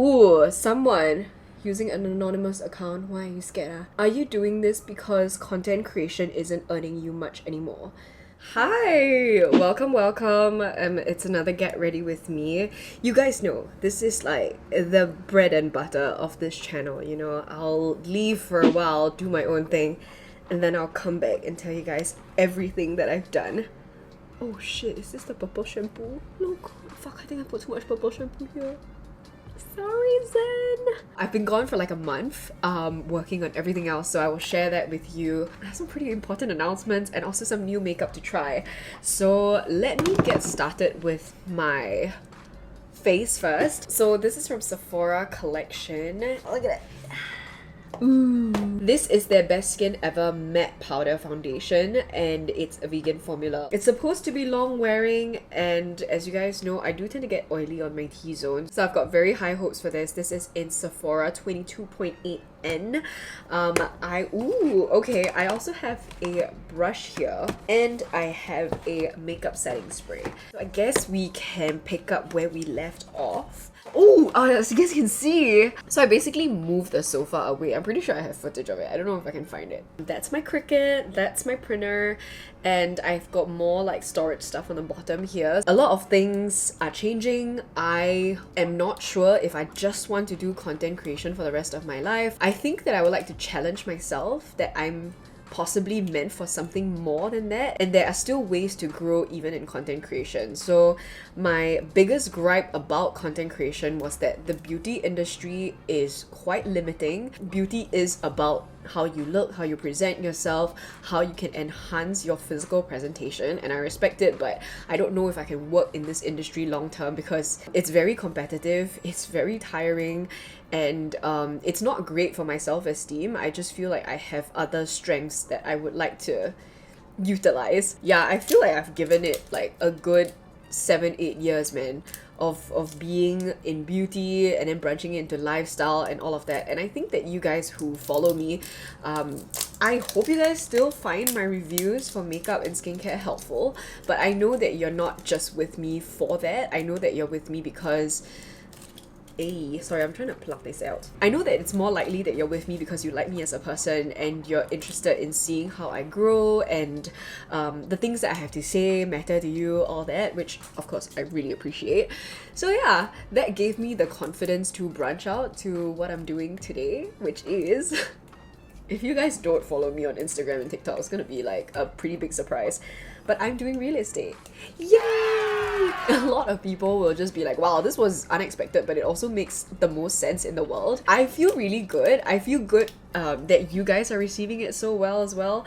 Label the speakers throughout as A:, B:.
A: Ooh, someone using an anonymous account. Why are you scared? Are you doing this because content creation isn't earning you much anymore? Hi, welcome. It's another Get Ready With Me. You guys know this is like the bread and butter of this channel. You know, I'll leave for a while, do my own thing, and then I'll come back and tell you guys everything that I've done. Oh shit, is this the purple shampoo? Look, fuck, I think I put too much purple shampoo here. Sorry, Zen. I've been gone for like a month, working on everything else, so I will share that with you. I have some pretty important announcements and also some new makeup to try. So let me get started with my face first. So this is from Sephora collection. Look at it. Ooh. This is their Best Skin Ever Matte Powder Foundation, and it's a vegan formula. It's supposed to be long wearing, and as you guys know, I do tend to get oily on my T-zone, so I've got very high hopes for this. This is in Sephora 22.8N. Okay, I also have a brush here, and I have a makeup setting spray. So I guess we can pick up where we left off. As you guys can see, so I basically moved the sofa away. I'm pretty sure I have footage of it. I don't know if I can find it. That's my Cricut, that's my printer, and I've got more like storage stuff on the bottom here. A lot of things are changing. I am not sure if I just want to do content creation for the rest of my life. I think that I would like to challenge myself that I'm possibly meant for something more than that, and there are still ways to grow even in content creation. So my biggest gripe about content creation was that the beauty industry is quite limiting. Beauty is about how you look, how you present yourself, how you can enhance your physical presentation, and I respect it, but I don't know if I can work in this industry long term because it's very competitive, it's very tiring, and it's not great for my self-esteem. I just feel like I have other strengths that I would like to utilize. Yeah, I feel like I've given it like a good 7-8 years, man, of being in beauty and then branching into lifestyle and all of that. And I think that you guys who follow me, I hope you guys still find my reviews for makeup and skincare helpful, but I know that you're not just with me for that. I know that you're with me because sorry, I'm trying to pluck this out. I know that it's more likely that you're with me because you like me as a person and you're interested in seeing how I grow, and the things that I have to say matter to you, all that, which of course I really appreciate. So yeah, that gave me the confidence to branch out to what I'm doing today, which is if you guys don't follow me on Instagram and TikTok, it's gonna be like a pretty big surprise. But I'm doing real estate. Yay! A lot of people will just be like, wow, this was unexpected, but it also makes the most sense in the world. I feel really good. I feel good that you guys are receiving it so well as well.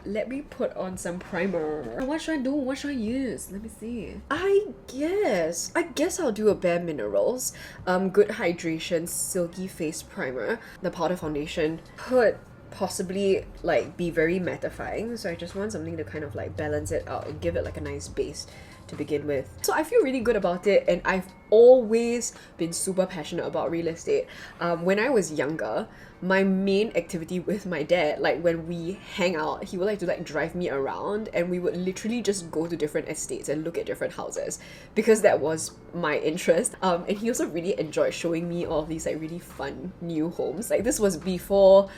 A: Let me put on some primer. What should I do? What should I use? Let me see. I guess I'll do a Bare Minerals Good Hydration Silky Face Primer. The powder foundation could possibly like be very mattifying, so I just want something to kind of like balance it out and give it like a nice base to begin with. So I feel really good about it, and I've always been super passionate about real estate. When I was younger, my main activity with my dad, like when we hang out, he would like to like drive me around, and we would literally just go to different estates and look at different houses because that was my interest. And he also really enjoyed showing me all of these like really fun new homes. Like this was before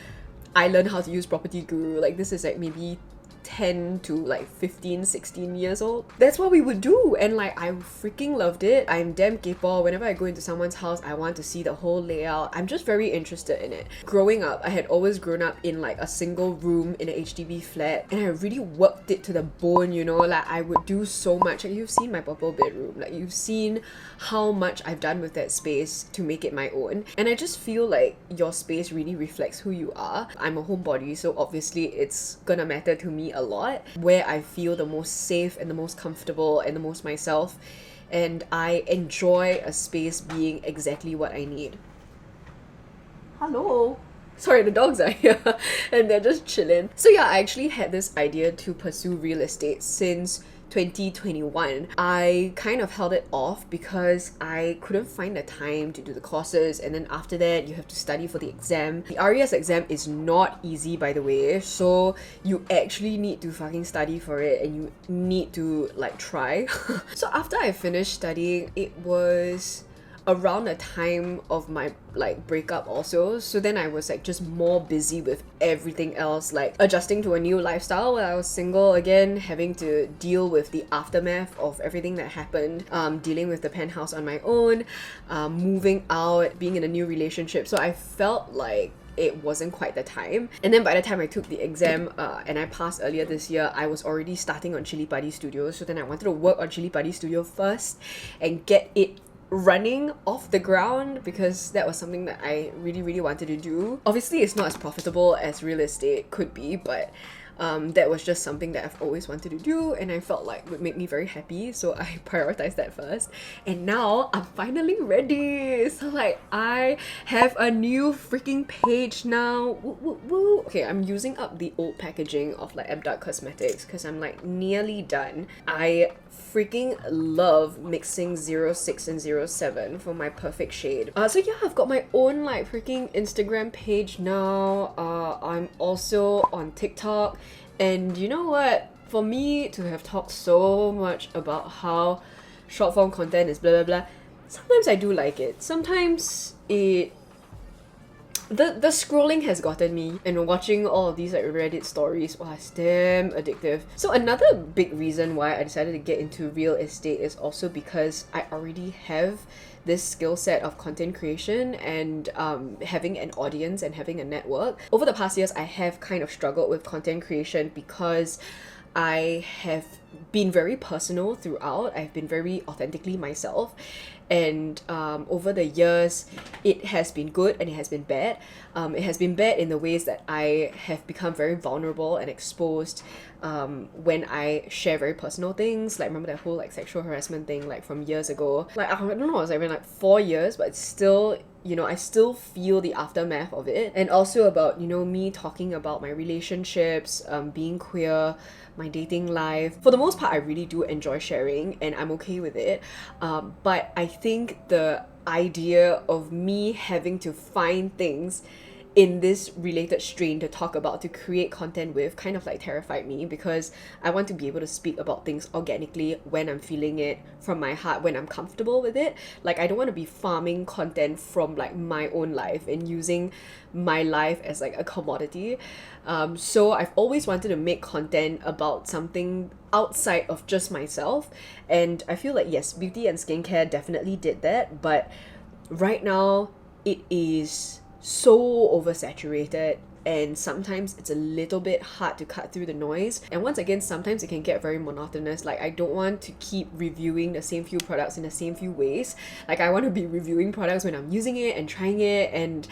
A: I learned how to use Property Guru. Like this is like maybe 10 to like 15, 16 years old. That's what we would do, and like I freaking loved it. I'm damn kaypoh. Whenever I go into someone's house, I want to see the whole layout. I'm just very interested in it. Growing up, I had always grown up in like a single room in an HDB flat, and I really worked it to the bone, you know. Like I would do so much. Like you've seen my purple bedroom, like you've seen how much I've done with that space to make it my own, and I just feel like your space really reflects who you are. I'm a homebody, so obviously it's gonna matter to me a lot where I feel the most safe and the most comfortable and the most myself, and I enjoy a space being exactly what I need. Hello. Sorry, the dogs are here and they're just chilling. So yeah, I actually had this idea to pursue real estate since 2021. I kind of held it off because I couldn't find the time to do the courses, and then after that you have to study for the exam. The RES exam is not easy, by the way, so you actually need to fucking study for it, and you need to like try. So after I finished studying, it was around the time of my like breakup also. So then I was like just more busy with everything else, like adjusting to a new lifestyle when I was single again, having to deal with the aftermath of everything that happened, dealing with the penthouse on my own, moving out, being in a new relationship. So I felt like it wasn't quite the time. And then by the time I took the exam and I passed earlier this year, I was already starting on CHILLI PADI Studio. So then I wanted to work on CHILLI PADI Studio first and get it running off the ground, because that was something that I really wanted to do. Obviously it's not as profitable as real estate could be, but that was just something that I've always wanted to do and I felt like would make me very happy, so I prioritized that first. And now I'm finally ready. So like I have a new freaking page now. Woo, woo, woo. Okay, I'm using up the old packaging of like Dark Cosmetics because I'm like nearly done. I freaking love mixing 06 and 07 for my perfect shade. So yeah, I've got my own like freaking Instagram page now. I'm also on TikTok, and you know what? For me to have talked so much about how short form content is blah blah blah, sometimes I do like it. Sometimes it the scrolling has gotten me, and watching all of these like Reddit stories was damn addictive. So another big reason why I decided to get into real estate is also because I already have this skill set of content creation and having an audience and having a network. Over the past years, I have kind of struggled with content creation because I have been very personal throughout. I've been very authentically myself, and over the years it has been good and it has been bad. It has been bad in the ways that I have become very vulnerable and exposed when I share very personal things. Like remember that whole like sexual harassment thing like from years ago, like I don't know, it was like 4 years, but it's still, you know, I still feel the aftermath of it. And also about, you know, me talking about my relationships, being queer, my dating life. For the most part, I really do enjoy sharing and I'm okay with it. But I think the idea of me having to find things in this related strain to talk about, to create content with, kind of like terrified me, because I want to be able to speak about things organically when I'm feeling it from my heart, when I'm comfortable with it. Like I don't want to be farming content from like my own life and using my life as like a commodity. So I've always wanted to make content about something outside of just myself, and I feel like yes, beauty and skincare definitely did that, but right now it is so oversaturated, and sometimes it's a little bit hard to cut through the noise. And once again, sometimes it can get very monotonous. Like I don't want to keep reviewing the same few products in the same few ways. Like I want to be reviewing products when I'm using it and trying it and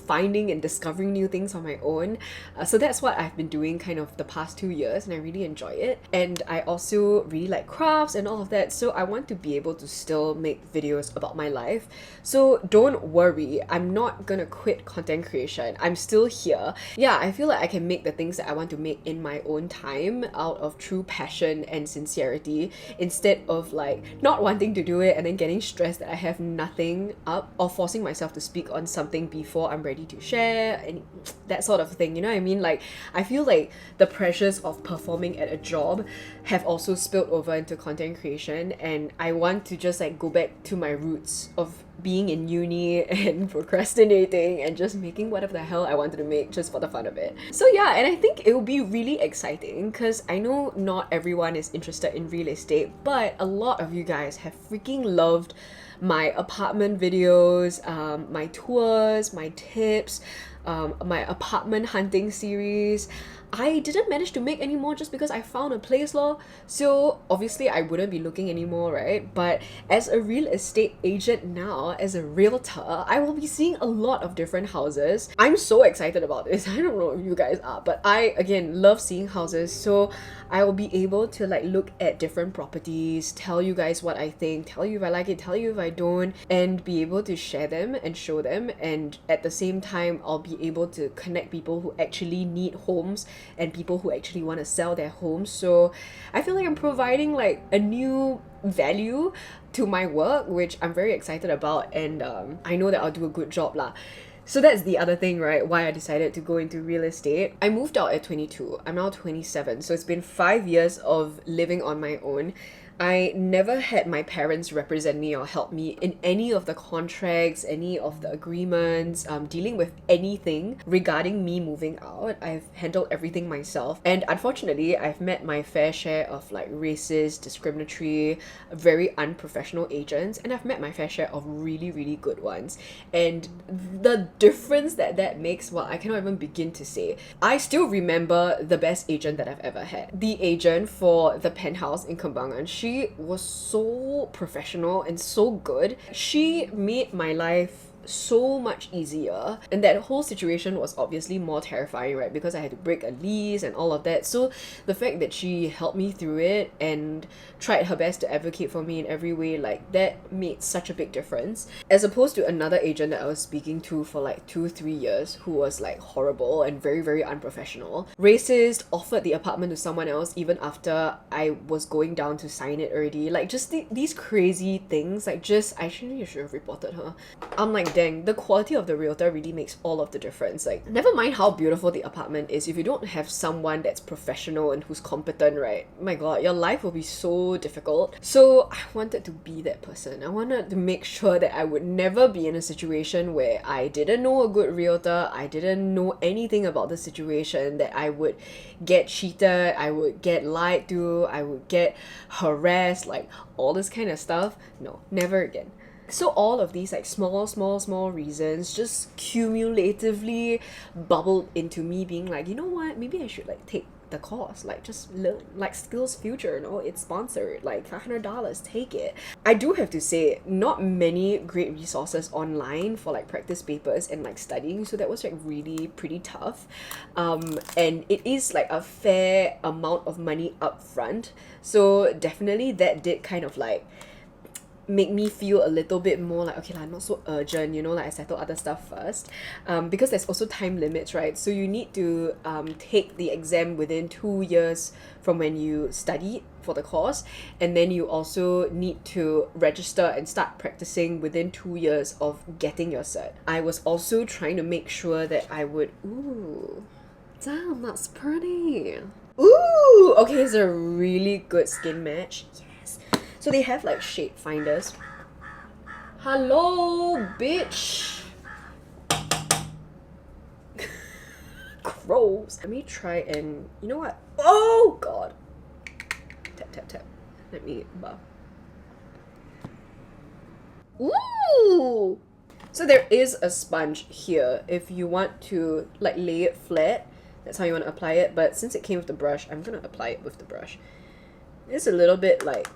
A: finding and discovering new things on my own. So that's what I've been doing kind of the past 2 years, and I really enjoy it. And I also really like crafts and all of that, so I want to be able to still make videos about my life. So don't worry, I'm not gonna quit content creation. I'm still here. Yeah, I feel like I can make the things that I want to make in my own time out of true passion and sincerity, instead of like not wanting to do it and then getting stressed that I have nothing up, or forcing myself to speak on something before I'm ready to share and that sort of thing, you know what I mean? Like I feel like the pressures of performing at a job have also spilled over into content creation, and I want to just like go back to my roots of being in uni and procrastinating and just making whatever the hell I wanted to make just for the fun of it. So yeah, and I think it will be really exciting because I know not everyone is interested in real estate, but a lot of you guys have freaking loved my apartment videos, my tours, my tips, my apartment hunting series. I didn't manage to make any more just because I found a place lor. So obviously I wouldn't be looking anymore, right? But as a real estate agent now, as a realtor, I will be seeing a lot of different houses. I'm so excited about this. I don't know if you guys are, but I again love seeing houses. So I will be able to like look at different properties, tell you guys what I think, tell you if I like it, tell you if I don't, and be able to share them and show them. And at the same time, I'll be able to connect people who actually need homes and people who actually want to sell their homes. So I feel like I'm providing like a new value to my work, which I'm very excited about, and I know that I'll do a good job lah. So that's the other thing, right? Why I decided to go into real estate. I moved out at 22. I'm now 27. So it's been 5 years of living on my own. I never had my parents represent me or help me in any of the contracts, any of the agreements, dealing with anything regarding me moving out. I've handled everything myself. And unfortunately, I've met my fair share of like racist, discriminatory, very unprofessional agents, and I've met my fair share of really, really good ones. And the difference that that makes, well, I cannot even begin to say. I still remember the best agent that I've ever had. The agent for the penthouse in Kembangan, she was so professional and so good. She made my life so much easier, and that whole situation was obviously more terrifying, right, because I had to break a lease and all of that. So the fact that she helped me through it and tried her best to advocate for me in every way, like that made such a big difference, as opposed to another agent that I was speaking to for like 2-3 years who was like horrible and very, very unprofessional, racist, offered the apartment to someone else even after I was going down to sign it already. Like just these crazy things, like just I should have reported her. I'm like, dang, the quality of the realtor really makes all of the difference. Like, never mind how beautiful the apartment is, if you don't have someone that's professional and who's competent, right? My god, your life will be so difficult. So I wanted to be that person. I wanted to make sure that I would never be in a situation where I didn't know a good realtor, I didn't know anything about the situation, that I would get cheated, I would get lied to, I would get harassed, like all this kind of stuff. No, never again. So all of these like small reasons just cumulatively bubbled into me being like, you know what, maybe I should like take the course, like just learn, like Skills Future, you know, it's sponsored, like $500, take it. I do have to say, not many great resources online for like practice papers and like studying, so that was like really pretty tough. And it is like a fair amount of money up front, so definitely that did kind of like make me feel a little bit more like, okay, like not so urgent, you know, like I settle other stuff first, because there's also time limits, right? So you need to take the exam within 2 years from when you studied for the course, and then you also need to register and start practicing within 2 years of getting your cert. I was also trying to make sure that I would, ooh, damn, that's pretty. Ooh, okay, it's a really good skin match. So they have like shade finders. Hello, bitch. Gross. Let me try and, you know what? Oh god. Tap, tap, tap. Let me buff. Ooh. So there is a sponge here if you want to like lay it flat. That's how you want to apply it. But since it came with the brush, I'm gonna apply it with the brush. It's a little bit like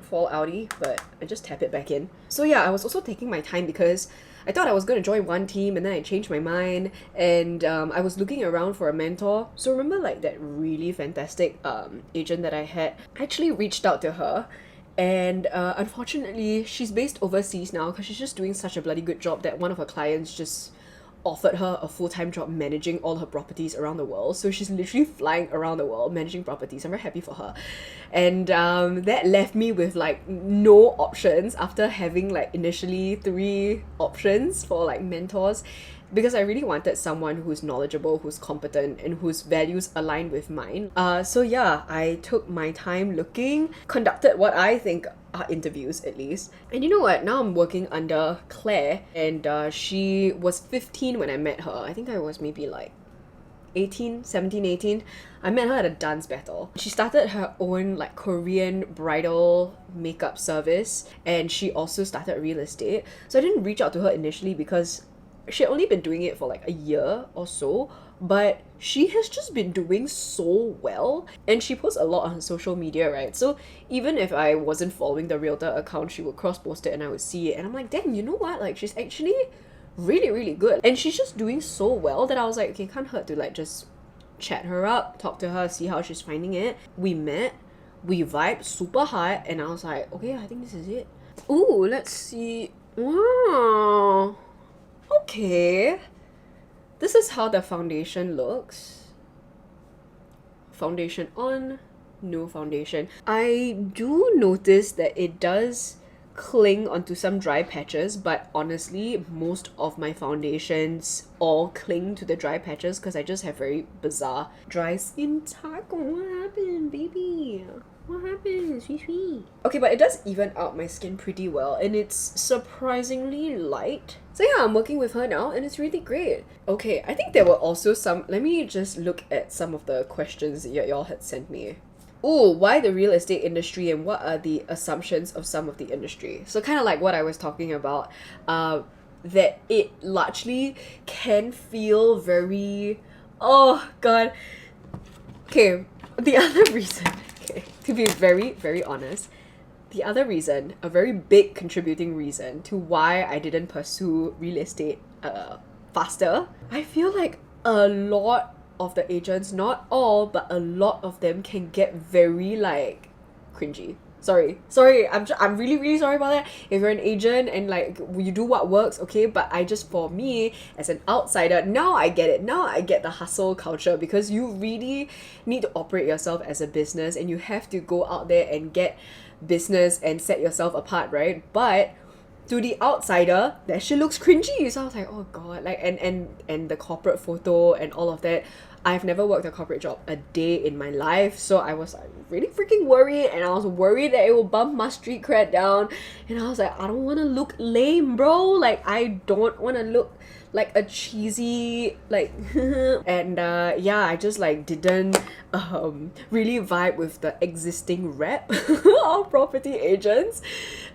A: fall outy, but I just tap it back in. So yeah, I was also taking my time because I thought I was going to join one team, and then I changed my mind, and I was looking around for a mentor. So remember like that really fantastic agent that I had? I actually reached out to her, and unfortunately she's based overseas now because she's just doing such a bloody good job that one of her clients just offered her a full-time job managing all her properties around the world. So she's literally flying around the world managing properties. I'm very happy for her. And that left me with like no options after having like initially 3 options for like mentors, because I really wanted someone who's knowledgeable, who's competent, and whose values align with mine. So yeah, I took my time looking, conducted what I think are interviews at least. And you know what? Now I'm working under Claire, and she was 15 when I met her. I think I was maybe like 17, 18. I met her at a dance battle. She started her own like Korean bridal makeup service, and she also started real estate. So I didn't reach out to her initially because she had only been doing it for like a year or so, but she has just been doing so well, and she posts a lot on her social media, right? So even if I wasn't following the realtor account, she would cross-post it and I would see it, and I'm like, damn, you know what? Like, she's actually really, really good. And she's just doing so well that I was like, okay, can't hurt to like just chat her up, talk to her, see how she's finding it. We met, we vibed super hard, and I was like, okay, I think this is it. Ooh, let's see. Wow. Okay, this is how the foundation looks. Foundation on, no foundation. I do notice that it does cling onto some dry patches, but honestly, most of my foundations all cling to the dry patches because I just have very bizarre dry skin. Taco, what happened, baby? What happened? Sweet. Okay, but it does even out my skin pretty well, and it's surprisingly light. So yeah, I'm working with her now, and it's really great. Okay, I think there were also some... Let me just look at some of the questions that y'all had sent me. Oh, why the real estate industry, and what are the assumptions of some of the industry? So kind of like what I was talking about, that it largely can feel very... Oh, God. Okay, the other reason... Okay, to be very, very honest, the other reason, a very big contributing reason to why I didn't pursue real estate faster, I feel like a lot of the agents, not all, but a lot of them can get very like cringy. Sorry, I'm really, really sorry about that. If you're an agent and like you do what works, okay, but I just, for me as an outsider, now I get it. Now I get the hustle culture, because you really need to operate yourself as a business, and you have to go out there and get business and set yourself apart, right? But to the outsider, that shit looks cringy. So I was like, oh god, like and the corporate photo and all of that. I've never worked a corporate job a day in my life, so I was like really freaking worried, and I was worried that it will bump my street cred down, and I was like, I don't want to look lame, bro. Like, I don't want to look like a cheesy like and yeah, I just like didn't really vibe with the existing rep of property agents,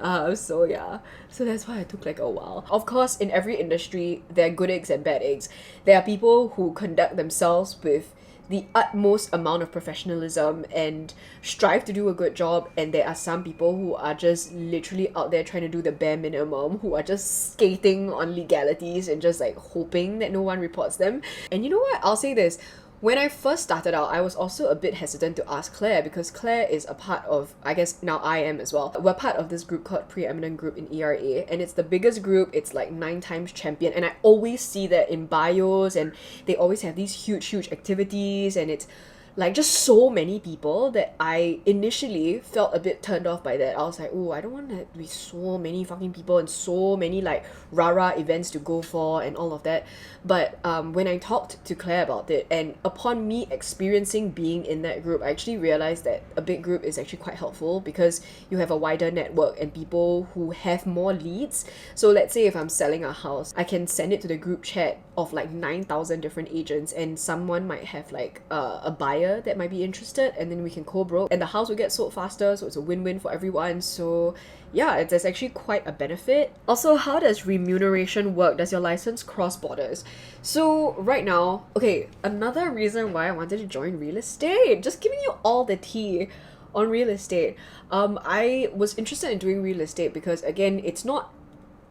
A: so yeah, so that's why it took like a while. Of course, in every industry there are good eggs and bad eggs. There are people who conduct themselves with the utmost amount of professionalism and strive to do a good job, and there are some people who are just literally out there trying to do the bare minimum, who are just skating on legalities and just like hoping that no one reports them. And you know what, I'll say this, when I first started out, I was also a bit hesitant to ask Claire, because Claire is a part of, I guess now I am as well, we're part of this group called Preeminent Group in ERA, and it's the biggest group. It's like 9 times champion, and I always see that in bios, and they always have these huge activities, and it's like just so many people that I initially felt a bit turned off by that. I was like, oh, I don't want to be so many fucking people and so many like rah-rah events to go for and all of that. But when I talked to Claire about it, and upon me experiencing being in that group, I actually realized that a big group is actually quite helpful, because you have a wider network and people who have more leads. So let's say if I'm selling a house, I can send it to the group chat of like 9,000 different agents, and someone might have like a buyer that might be interested, and then we can co-broke, and the house will get sold faster, so it's a win-win for everyone. So yeah, there's actually quite a benefit. Also, how does remuneration work? Does your license cross borders? So right now, okay, another reason why I wanted to join real estate, just giving you all the tea on real estate. I was interested in doing real estate because, again, it's not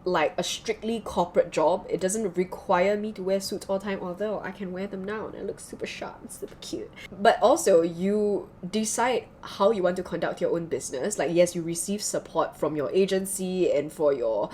A: like a strictly corporate job. It doesn't require me to wear suits all the time, although I can wear them now and I look super sharp and super cute. But also, you decide how you want to conduct your own business. Like, yes, you receive support from your agency and from your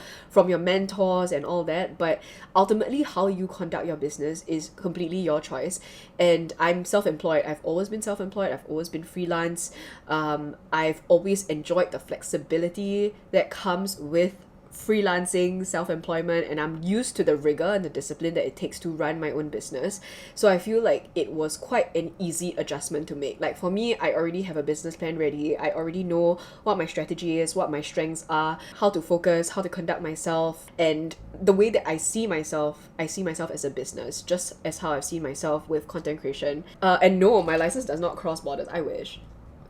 A: mentors and all that, but ultimately how you conduct your business is completely your choice. And I'm self-employed. I've always been self-employed. I've always been freelance. I've always enjoyed the flexibility that comes with freelancing, self-employment, and I'm used to the rigor and the discipline that it takes to run my own business. So I feel like it was quite an easy adjustment to make. Like, for me, I already have a business plan ready. I already know what my strategy is, what my strengths are, how to focus, how to conduct myself, and the way that I see myself as a business, just as how I've seen myself with content creation. And no, my license does not cross borders. I wish.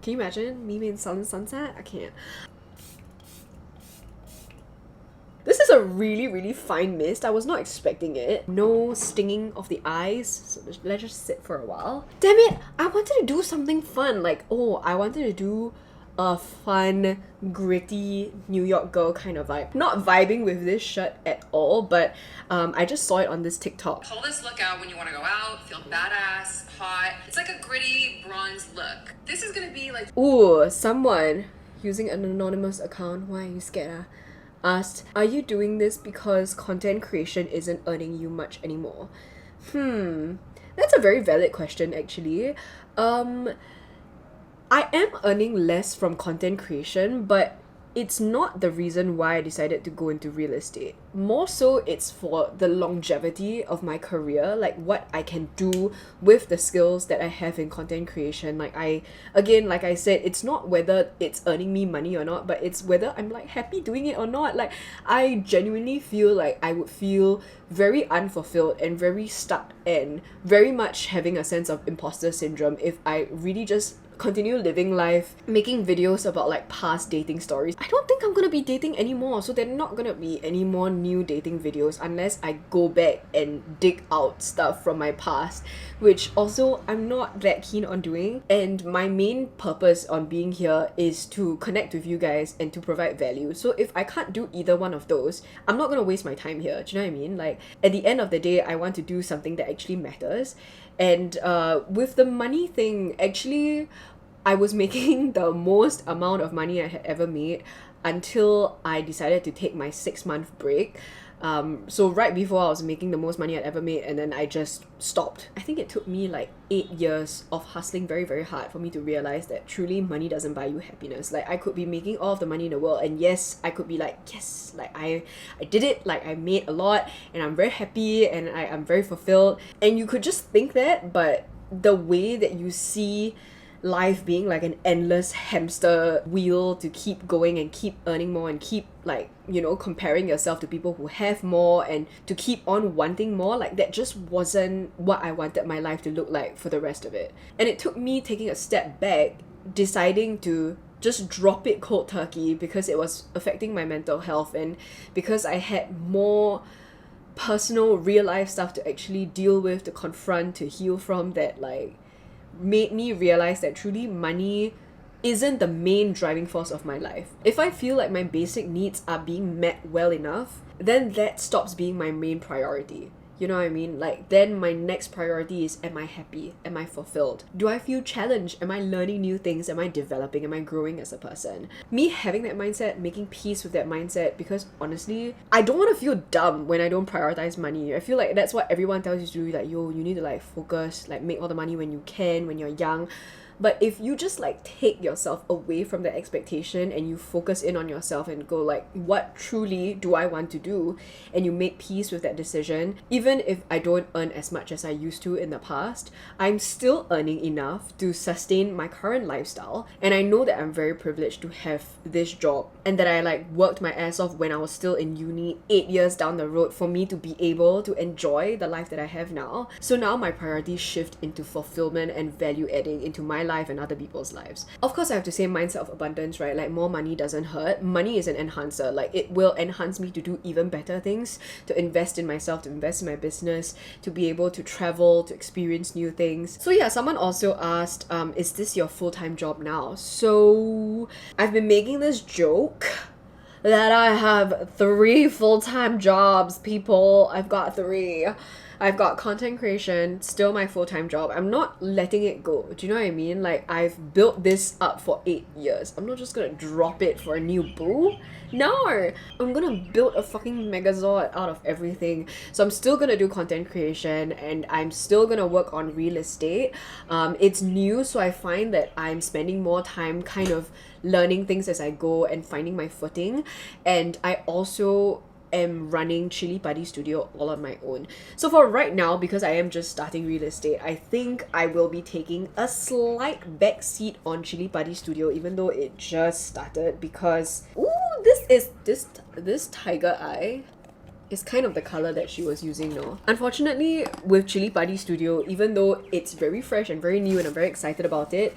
A: Can you imagine me in Southern Sunset? I can't. This is a really, really fine mist. I was not expecting it. No stinging of the eyes. So let's just sit for a while. Damn it! I wanted to do something fun. Like, I wanted to do a fun, gritty New York girl kind of vibe. Not vibing with this shirt at all, but I just saw it on this TikTok.
B: Pull this look out when you want to go out, feel badass, hot. It's like a gritty bronze look. This is gonna be like...
A: Ooh, someone using an anonymous account. Why are you scared? Asked, are you doing this because content creation isn't earning you much anymore? That's a very valid question, actually. I am earning less from content creation, but it's not the reason why I decided to go into real estate. More so, it's for the longevity of my career, like what I can do with the skills that I have in content creation. Like I said, it's not whether it's earning me money or not, but it's whether I'm like happy doing it or not. Like I genuinely feel like I would feel very unfulfilled and very stuck and very much having a sense of imposter syndrome if I really just continue living life, making videos about like past dating stories. I don't think I'm gonna be dating anymore, so there are not gonna be any more new dating videos unless I go back and dig out stuff from my past, which also I'm not that keen on doing. And my main purpose on being here is to connect with you guys and to provide value. So if I can't do either one of those, I'm not gonna waste my time here. Do you know what I mean? Like at the end of the day, I want to do something that actually matters. And with the money thing, actually I was making the most amount of money I had ever made until I decided to take my 6-month break. So right before I was making the most money I'd ever made, and then I just stopped. I think it took me like 8 years of hustling very, very hard for me to realize that truly money doesn't buy you happiness. Like I could be making all of the money in the world, and yes, I could be like, yes, like I did it, like I made a lot and I'm very happy and I'm very fulfilled. And you could just think that, but the way that you see life being like an endless hamster wheel to keep going and keep earning more and keep like, you know, comparing yourself to people who have more and to keep on wanting more, like that just wasn't what I wanted my life to look like for the rest of it. And it took me taking a step back, deciding to just drop it cold turkey because it was affecting my mental health and because I had more personal real life stuff to actually deal with, to confront, to heal from, that like made me realize that truly money isn't the main driving force of my life. If I feel like my basic needs are being met well enough, then that stops being my main priority. You know what I mean? Like then my next priority is, am I happy? Am I fulfilled? Do I feel challenged? Am I learning new things? Am I developing? Am I growing as a person? Me having that mindset, making peace with that mindset, because honestly, I don't want to feel dumb when I don't prioritize money. I feel like that's what everyone tells you to do, like, yo, you need to like focus, like make all the money when you can, when you're young. But if you just like take yourself away from the expectation and you focus in on yourself and go like, what truly do I want to do? And you make peace with that decision. Even if I don't earn as much as I used to in the past, I'm still earning enough to sustain my current lifestyle. And I know that I'm very privileged to have this job and that I like worked my ass off when I was still in uni 8 years down the road for me to be able to enjoy the life that I have now. So now my priorities shift into fulfillment and value adding into my life and other people's lives. Of course, I have to say mindset of abundance, right? Like more money doesn't hurt. Money is an enhancer. Like it will enhance me to do even better things, to invest in myself, to invest in my business, to be able to travel, to experience new things. So yeah, someone also asked, is this your full-time job now? So I've been making this joke that I have 3 full-time jobs, people. I've got 3. I've got content creation, still my full-time job. I'm not letting it go. Do you know what I mean? Like, I've built this up for 8 years. I'm not just gonna drop it for a new boo. No! I'm gonna build a fucking megazord out of everything. So I'm still gonna do content creation and I'm still gonna work on real estate. It's new, so I find that I'm spending more time kind of learning things as I go and finding my footing. And I also am running CHILLI PADI Studio all on my own. So for right now, because I am just starting real estate, I think I will be taking a slight back seat on CHILLI PADI Studio, even though it just started, because ooh, this tiger eye is kind of the color that she was using now. Unfortunately, with CHILLI PADI Studio, even though it's very fresh and very new and I'm very excited about it,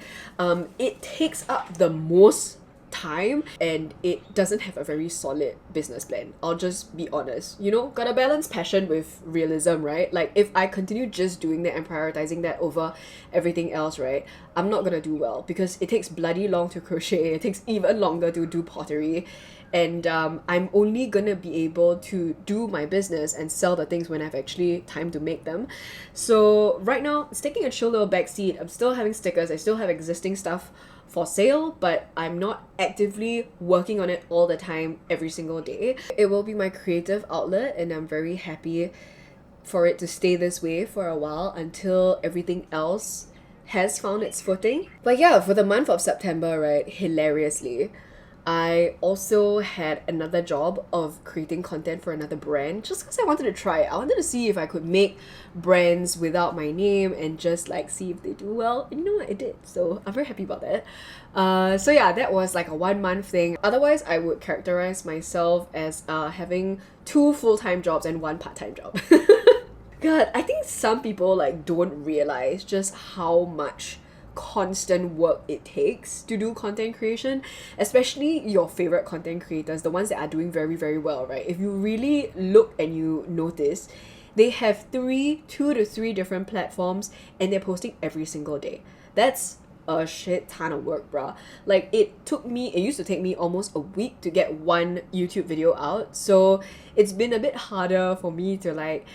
A: it takes up the most time and it doesn't have a very solid business plan. I'll just be honest. You know, gotta balance passion with realism, right? Like if I continue just doing that and prioritizing that over everything else, right, I'm not gonna do well because it takes bloody long to crochet. It takes even longer to do pottery. And I'm only gonna be able to do my business and sell the things when I've actually time to make them. So right now, it's taking a chill little backseat. I'm still having stickers. I still have existing stuff for sale, but I'm not actively working on it all the time every single day. It will be my creative outlet and I'm very happy for it to stay this way for a while until everything else has found its footing. But yeah, for the month of September, right, hilariously, I also had another job of creating content for another brand just because I wanted to try it. I wanted to see if I could make brands without my name and just like see if they do well. And you know what? It did. So I'm very happy about that. So yeah, that was like a 1 month thing. Otherwise, I would characterize myself as having 2 full-time jobs and 1 part-time job. God, I think some people like don't realize just how much constant work it takes to do content creation, especially your favorite content creators, the ones that are doing very, very well, right? If you really look and you notice, they have 2 to 3 different platforms and they're posting every single day. That's a shit ton of work, bruh. Like it used to take me almost a week to get 1 YouTube video out, so it's been a bit harder for me to like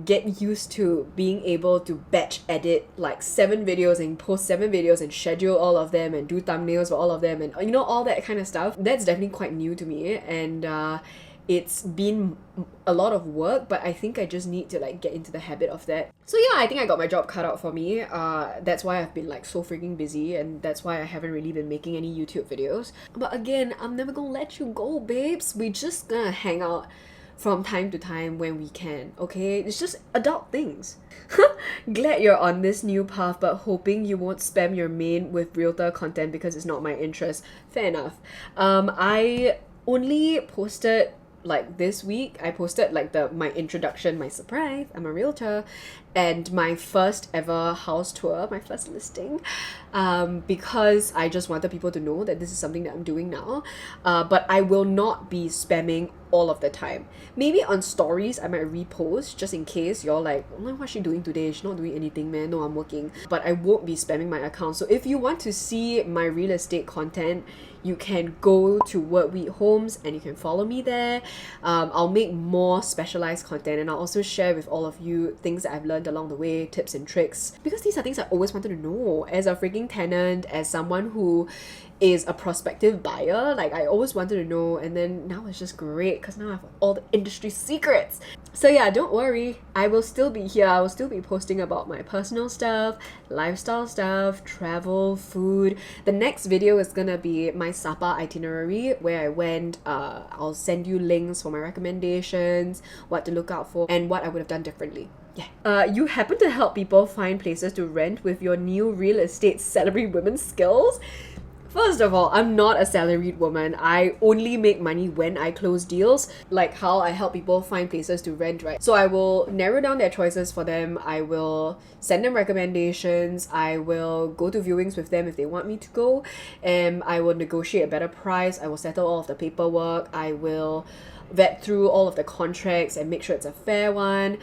A: get used to being able to batch edit like 7 videos and post 7 videos and schedule all of them and do thumbnails for all of them and you know, all that kind of stuff. That's definitely quite new to me, and it's been a lot of work, but I think I just need to like get into the habit of that. So yeah, I think I got my job cut out for me. That's why I've been like so freaking busy, and that's why I haven't really been making any YouTube videos. But again, I'm never gonna let you go, babes. We're just gonna hang out from time to time when we can, okay? It's just adult things. Glad you're on this new path, but hoping you won't spam your main with realtor content because it's not my interest. Fair enough. I only posted like this week. I posted like my introduction, my surprise, I'm a realtor, and my first ever house tour, my first listing, because I just wanted people to know that this is something that I'm doing now. But I will not be spamming all of the time. Maybe on stories I might repost just in case you're like, oh, what's she doing today? She's not doing anything, man. No, I'm working. But I won't be spamming my account. So if you want to see my real estate content, you can go to WORDWEEDHOMES and you can follow me there. I'll make more specialized content, and I'll also share with all of you things that I've learned along the way, tips and tricks, because these are things I always wanted to know as a freaking tenant, as someone who is a prospective buyer. Like I always wanted to know, and then now it's just great because now I have all the industry secrets. So yeah, don't worry, I will still be here. I will still be posting about my personal stuff, lifestyle stuff, travel, food. The next video is gonna be my Sapa itinerary, where I went. I'll send you links for my recommendations, what to look out for, and what I would have done differently. Yeah. You happen to help people find places to rent with your new real estate salary women skills? First of all, I'm not a salaried woman. I only make money when I close deals, like how I help people find places to rent, right? So I will narrow down their choices for them. I will send them recommendations. I will go to viewings with them if they want me to go. And I will negotiate a better price. I will settle all of the paperwork. I will vet through all of the contracts and make sure it's a fair one.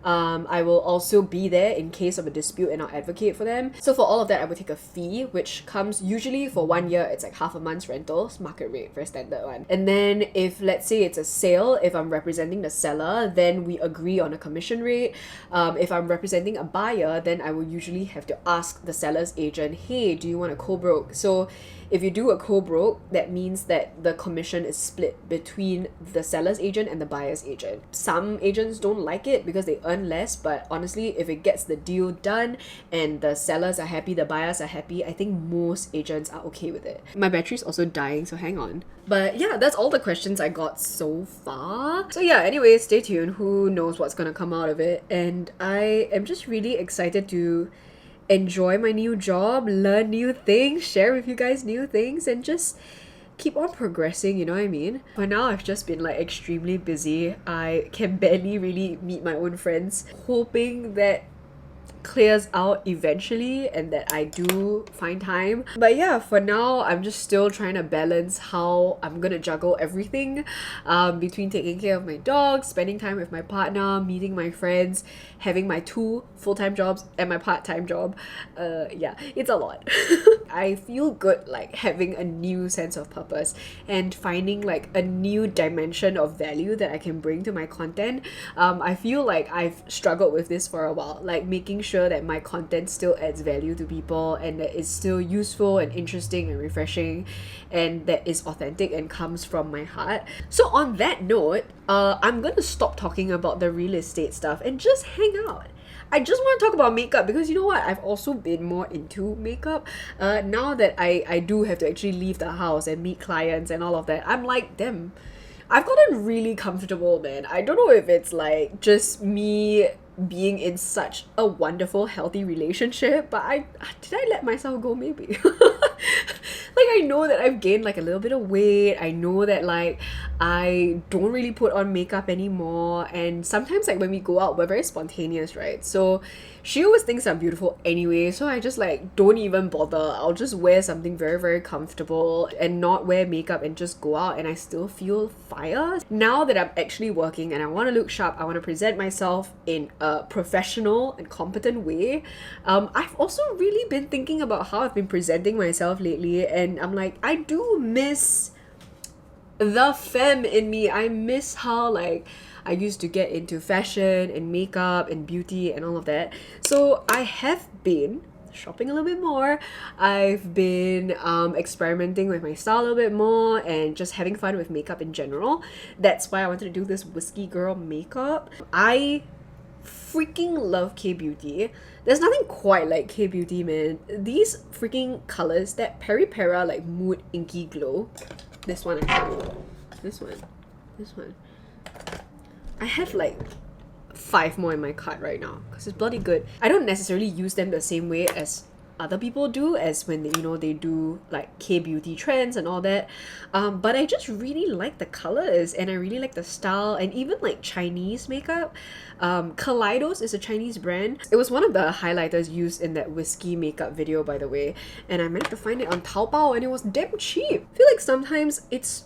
A: I will also be there in case of a dispute, and I'll advocate for them. So for all of that, I would take a fee, which comes usually for 1 year, it's like half a month's rentals, market rate, very standard one. And then if let's say it's a sale, if I'm representing the seller, then we agree on a commission rate. If I'm representing a buyer, then I will usually have to ask the seller's agent, hey, do you want a co-broke? So if you do a co-broke, that means that the commission is split between the seller's agent and the buyer's agent. Some agents don't like it because they earn less, but honestly, if it gets the deal done and the sellers are happy, the buyers are happy, I think most agents are okay with it. My battery's also dying, so hang on. But yeah, that's all the questions I got so far. So yeah, anyway, stay tuned. Who knows what's gonna come out of it. And I am just really excited to enjoy my new job, learn new things, share with you guys new things, and just keep on progressing, you know what I mean? For now, I've just been like extremely busy. I can barely really meet my own friends, hoping that clears out eventually and that I do find time. But yeah, for now, I'm just still trying to balance how I'm gonna juggle everything between taking care of my dog, spending time with my partner, meeting my friends, having my 2 full-time jobs and my part-time job. Yeah, it's a lot. I feel good like having a new sense of purpose and finding like a new dimension of value that I can bring to my content. I feel like I've struggled with this for a while, like making making sure that my content still adds value to people and that it's still useful and interesting and refreshing and that is authentic and comes from my heart. So on that note, I'm gonna stop talking about the real estate stuff and just hang out. I just want to talk about makeup because you know what? I've also been more into makeup. Now that I do have to actually leave the house and meet clients and all of that, I'm like, damn, I've gotten really comfortable, man. I don't know if it's like just me being in such a wonderful, healthy relationship, but did I let myself go maybe? Like, I know that I've gained like a little bit of weight. I know that like I don't really put on makeup anymore, and sometimes like when we go out we're very spontaneous, right? So she always thinks I'm beautiful anyway, so I just like don't even bother. I'll just wear something very, very comfortable and not wear makeup and just go out, and I still feel fire. Now that I'm actually working and I want to look sharp, I want to present myself in a professional and competent way. I've also really been thinking about how I've been presenting myself lately, and I'm like, I do miss the femme in me. I miss how like I used to get into fashion and makeup and beauty and all of that. So I have been shopping a little bit more. I've been experimenting with my style a little bit more and just having fun with makeup in general. That's why I wanted to do this Whiskey Girl makeup. I freaking love K-beauty. There's nothing quite like K-beauty, man. These freaking colors, that Peri Pera like Mood Inky Glow. This one actually. This one. I have like 5 more in my cart right now because it's bloody good. I don't necessarily use them the same way as other people do, as when they, you know, they do like K-beauty trends and all that, but I just really like the colors and I really like the style, and even like Chinese makeup. Kaleidos is a Chinese brand. It was one of the highlighters used in that whiskey makeup video, by the way, and I managed to find it on Taobao and it was damn cheap. I feel like sometimes it's,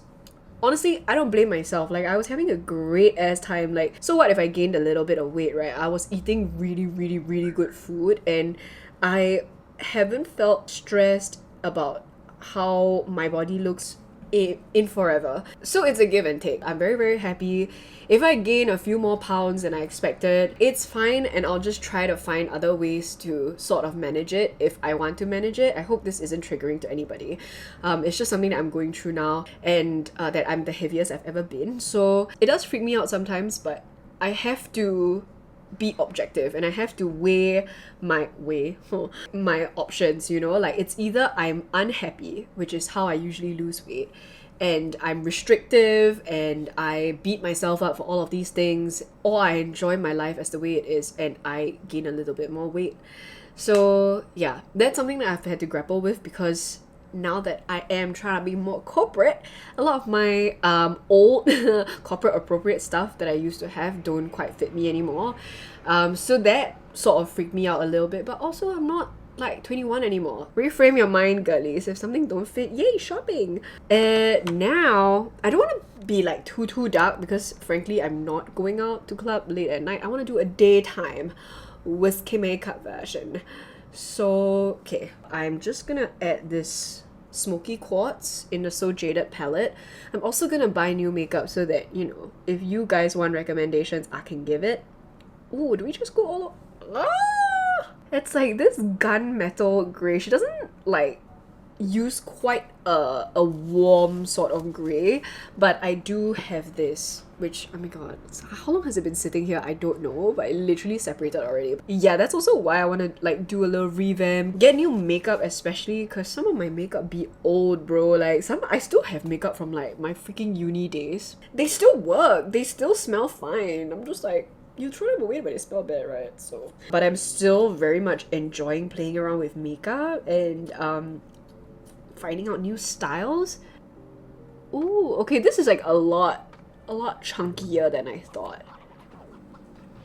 A: honestly, I don't blame myself. Like, I was having a great ass time. Like, so what if I gained a little bit of weight, right? I was eating really, really, really good food and I haven't felt stressed about how my body looks in forever. So it's a give and take. I'm very, very happy. If I gain a few more pounds than I expected, it's fine, and I'll just try to find other ways to sort of manage it if I want to manage it. I hope this isn't triggering to anybody. It's just something that I'm going through now, and that I'm the heaviest I've ever been. So it does freak me out sometimes, but I have to be objective and I have to weigh my options, you know? Like, it's either I'm unhappy, which is how I usually lose weight, and I'm restrictive and I beat myself up for all of these things, or I enjoy my life as the way it is and I gain a little bit more weight. So yeah, that's something that I've had to grapple with, because now that I am trying to be more corporate, a lot of my old corporate appropriate stuff that I used to have don't quite fit me anymore. So that sort of freaked me out a little bit, but also I'm not like 21 anymore. Reframe your mind, girlies. If something don't fit, yay, shopping. Now, I don't want to be like too dark, because frankly, I'm not going out to club late at night. I want to do a daytime whiskey makeup version. So, okay, I'm just gonna add this smoky quartz in the So Jaded palette. I'm also gonna buy new makeup so that, you know, if you guys want recommendations, I can give it. Ooh, do we just go all... Ah! It's like this gunmetal grey. She doesn't like use quite a warm sort of grey, but I do have this, which, oh my god, how long has it been sitting here? I don't know, but it literally separated already. Yeah, that's also why I want to like do a little revamp, get new makeup, especially because some of my makeup be old, bro. Like, I still have makeup from like my freaking uni days. They still work, they still smell fine. I'm just like, you throw them away, but they smell bad, right? So, but I'm still very much enjoying playing around with makeup and finding out new styles. Ooh, okay, this is like a lot chunkier than I thought.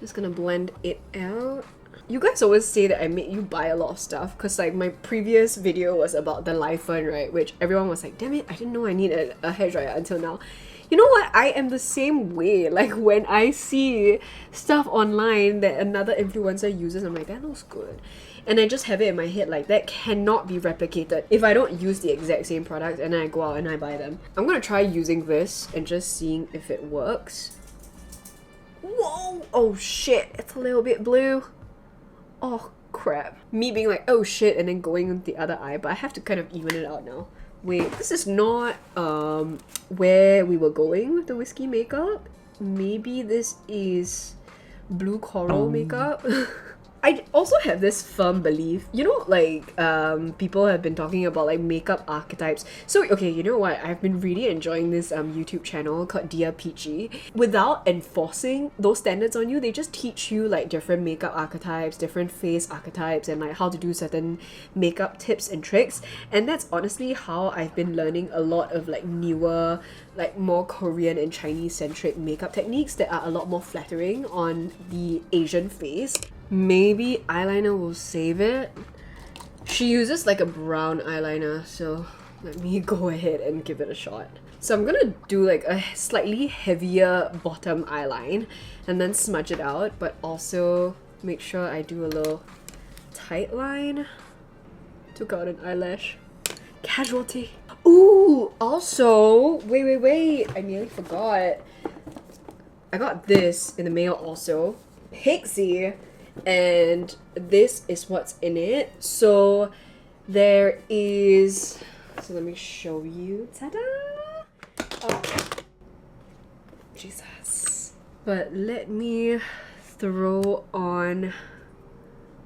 A: Just gonna blend it out. You guys always say that I make you buy a lot of stuff, because like my previous video was about the Lifen, right? Which everyone was like, damn it, I didn't know I needed a hairdryer until now. You know what? I am the same way. Like, when I see stuff online that another influencer uses, I'm like, that looks good. And I just have it in my head like that cannot be replicated if I don't use the exact same product and then I go out and I buy them. I'm gonna try using this and just seeing if it works. Whoa! Oh shit, it's a little bit blue. Oh crap. Me being like, oh shit, and then going on the other eye, but I have to kind of even it out now. Wait, this is not where we were going with the whiskey makeup. Maybe this is blue coral makeup. I also have this firm belief, you know, like people have been talking about like makeup archetypes. So okay, you know what, I've been really enjoying this YouTube channel called Dear Peachy. Without enforcing those standards on you, they just teach you like different makeup archetypes, different face archetypes, and like how to do certain makeup tips and tricks. And that's honestly how I've been learning a lot of like newer, like more Korean and Chinese centric makeup techniques that are a lot more flattering on the Asian face. Maybe eyeliner will save it. She uses like a brown eyeliner, so let me go ahead and give it a shot. So I'm gonna do like a slightly heavier bottom eyeline and then smudge it out, but also make sure I do a little tight line. Took out an eyelash. Casualty. Ooh, also, wait, I nearly forgot. I got this in the mail also. Pixie. And this is what's in it. So there is, so let me show you. Ta-da! Oh, Jesus. But let me throw on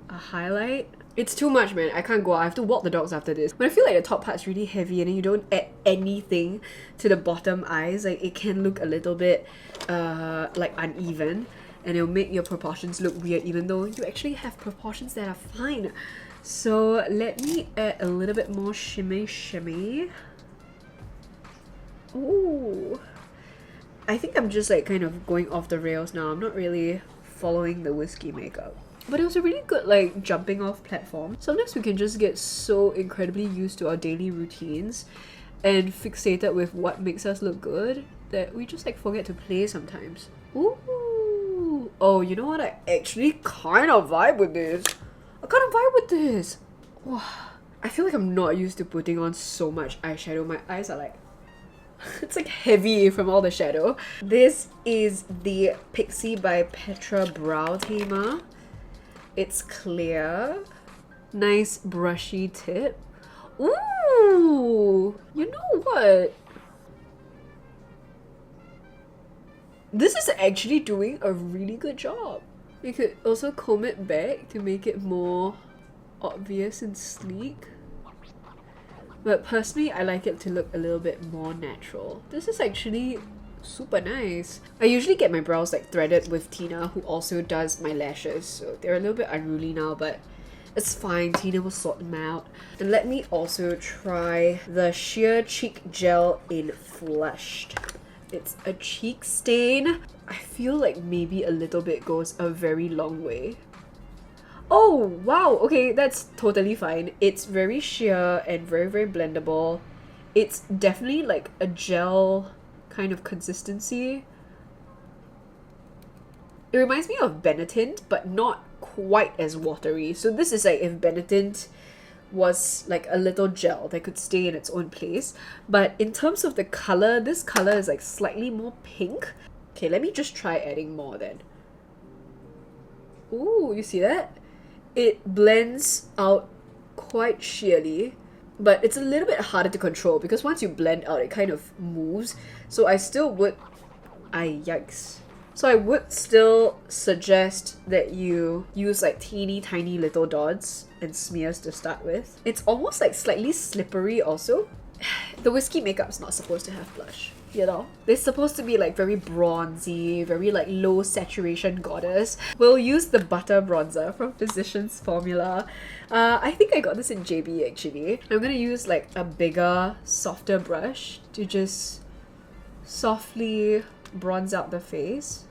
A: a highlight. It's too much, man. I can't go out. I have to walk the dogs after this. But I feel like the top part's really heavy and then you don't add anything to the bottom eyes. Like it can look a little bit like uneven. And it'll make your proportions look weird even though you actually have proportions that are fine. So let me add a little bit more shimmy. Ooh. I think I'm just like kind of going off the rails now. I'm not really following the whiskey makeup. But it was a really good like jumping off platform. Sometimes we can just get so incredibly used to our daily routines and fixated with what makes us look good that we just like forget to play sometimes. Ooh. Oh, you know what? I actually kind of vibe with this. Wow. I feel like I'm not used to putting on so much eyeshadow. My eyes are like... it's like heavy from all the shadow. This is the Pixie by Petra Brow Tamer. It's clear. Nice brushy tip. Ooh! You know what? This is actually doing a really good job. You could also comb it back to make it more obvious and sleek. But personally, I like it to look a little bit more natural. This is actually super nice. I usually get my brows like threaded with Tina, who also does my lashes. So they're a little bit unruly now, but it's fine. Tina will sort them out. And let me also try the Sheer Cheek Gel in Flushed. It's a cheek stain. I feel like maybe a little bit goes a very long way. Oh, wow. Okay, that's totally fine. It's very sheer and very blendable. It's definitely like a gel kind of consistency. It reminds me of Benetint, but not quite as watery. So this is like if Benetint was like a little gel that could stay in its own place. But in terms of the color, this color is like slightly more pink. Okay, let me just try adding more then. Ooh, you see that? It blends out quite sheerly, but it's a little bit harder to control because once you blend out, it kind of moves. So I still would... yikes. So I would still suggest that you use like teeny tiny little dots and smears to start with. It's almost like slightly slippery also. The whiskey makeup's not supposed to have blush, you know? They're supposed to be like very bronzy, very like low saturation goddess. We'll use the butter bronzer from Physicians Formula. I think I got this in JB actually. I'm gonna use like a bigger, softer brush to just softly bronze out the face.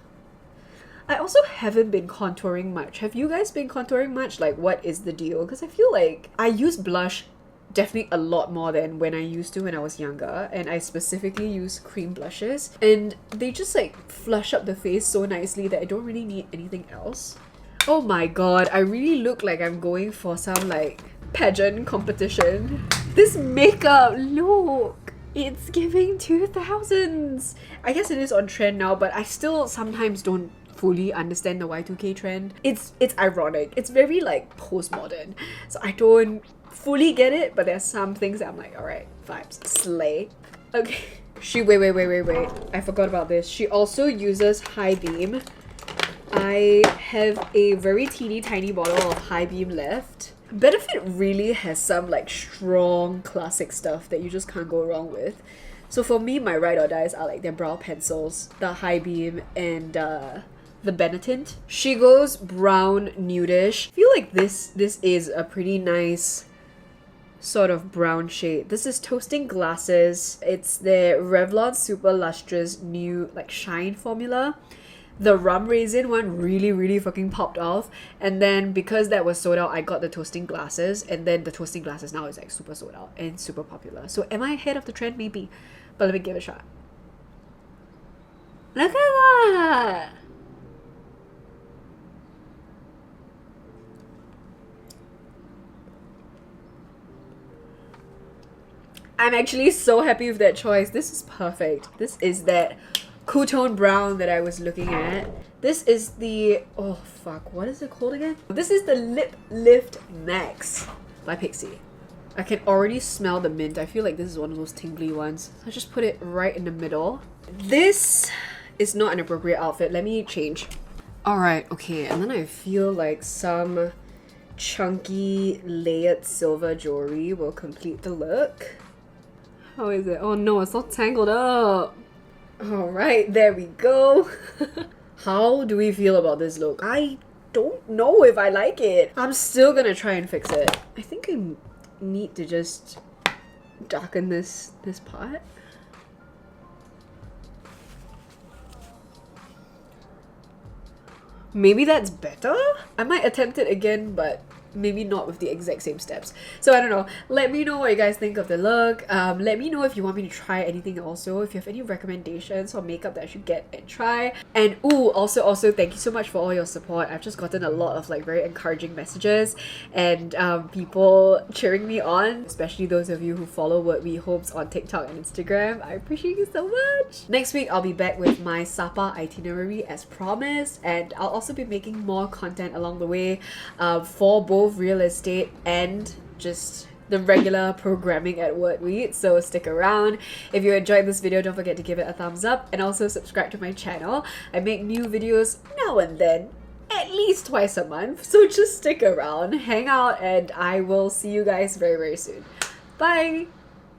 A: I also haven't been contouring much. Have you guys been contouring much? Like, what is the deal? Because I feel like I use blush definitely a lot more than when I used to when I was younger, and I specifically use cream blushes, and they just like flush up the face so nicely that I don't really need anything else. Oh my god, I really look like I'm going for some like pageant competition. This makeup, look! It's giving 2000s! I guess it is on trend now, but I still sometimes don't fully understand the Y2K trend. It's ironic. It's very like postmodern. So I don't fully get it, but there's some things that I'm like, alright, vibes. Slay. Okay. Wait. I forgot about this. She also uses high beam. I have a very teeny tiny bottle of high beam left. Benefit really has some like strong classic stuff that you just can't go wrong with. So for me, my ride or dies are like their brow pencils, the high beam, and the Benetint. She goes brown nudish. I feel like this is a pretty nice sort of brown shade. This is Toasting Glasses. It's the Revlon Super Lustrous new like shine formula. The rum raisin one really fucking popped off, and then because that was sold out, I got the Toasting Glasses, and then the Toasting Glasses now is like super sold out and super popular. So am I ahead of the trend? Maybe, but let me give it a shot. Look at that! I'm actually so happy with that choice. This is perfect. This is that cool tone brown that I was looking at. This is the, oh fuck, what is it called again? This is the Lip Lift Max by Pixie. I can already smell the mint. I feel like this is one of those tingly ones. So I just put it right in the middle. This is not an appropriate outfit. Let me change. Alright, okay, and then I feel like some chunky layered silver jewelry will complete the look. How is it? Oh no, it's all tangled up. Alright, there we go. How do we feel about this look? I don't know if I like it. I'm still gonna try and fix it. I think I need to just darken this part. Maybe that's better? I might attempt it again, but maybe not with the exact same steps. So I don't know. Let me know what you guys think of the look. Let me know if you want me to try anything also. If you have any recommendations for makeup that I should get and try. And ooh, also thank you so much for all your support. I've just gotten a lot of like very encouraging messages and people cheering me on, especially those of you who follow WORDWEEDHOMES on TikTok and Instagram. I appreciate you so much. Next week I'll be back with my Sapa itinerary as promised, and I'll also be making more content along the way for both real estate and just the regular programming at WordWeed, so stick around. If you enjoyed this video, don't forget to give it a thumbs up and also subscribe to my channel. I make new videos now and then, at least twice a month, so just stick around, hang out, and I will see you guys very soon. Bye!